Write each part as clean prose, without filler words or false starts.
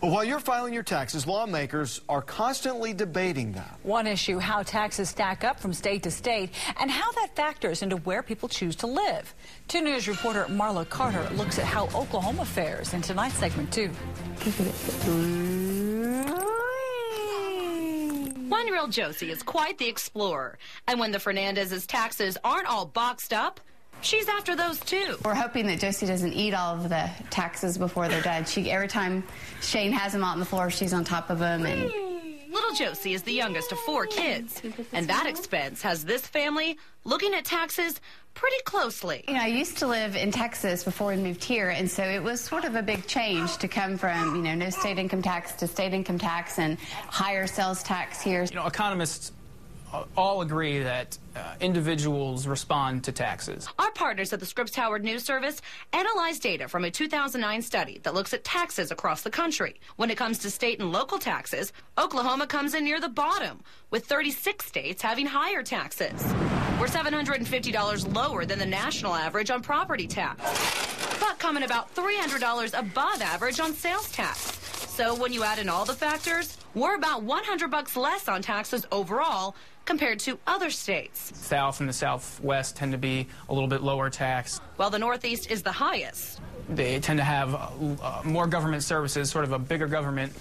Well, while you're filing your taxes, lawmakers are constantly debating that. One issue, how taxes stack up from state to state and how that factors into where people choose to live. 2 News reporter Marla Carter looks at how Oklahoma fares in tonight's segment 2. 1-year-old Josie is quite the explorer. And when the Fernandez's taxes aren't all boxed up, she's after those too. We're hoping that Josie doesn't eat all of the taxes before they're done. Every time Shane has them out on the floor, she's on top of them. And little Josie is the youngest of 4 kids, and that expense has this family looking at taxes pretty closely. I used to live in Texas before we moved here, and so it was sort of a big change to come from, no state income tax to state income tax and higher sales tax here. Economists all agree that individuals respond to taxes. Our partners at the Scripps Howard News Service analyzed data from a 2009 study that looks at taxes across the country. When it comes to state and local taxes, Oklahoma comes in near the bottom, with 36 states having higher taxes. We're $750 lower than the national average on property tax, but coming about $300 above average on sales tax. So when you add in all the factors, we're about $100 less on taxes overall compared to other states. South and the Southwest tend to be a little bit lower tax, while the Northeast is the highest. They tend to have more government services, sort of a bigger government,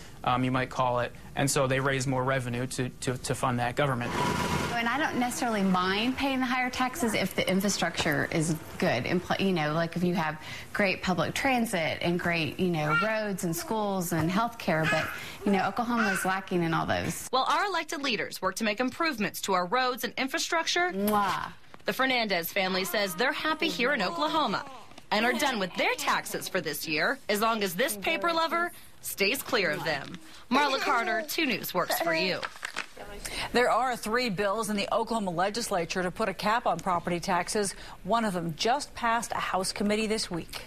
you might call it, and so they raise more revenue to fund that government. And I don't necessarily mind paying the higher taxes if the infrastructure is good. Like if you have great public transit and great, roads and schools and health care, but, Oklahoma is lacking in all those. While our elected leaders work to make improvements to our roads and infrastructure, the Fernandez family says they're happy here in Oklahoma and are done with their taxes for this year, as long as this paper lover stays clear of them. Marla Carter, 2 News works for you. There are 3 bills in the Oklahoma legislature to put a cap on property taxes. One of them just passed a House committee this week.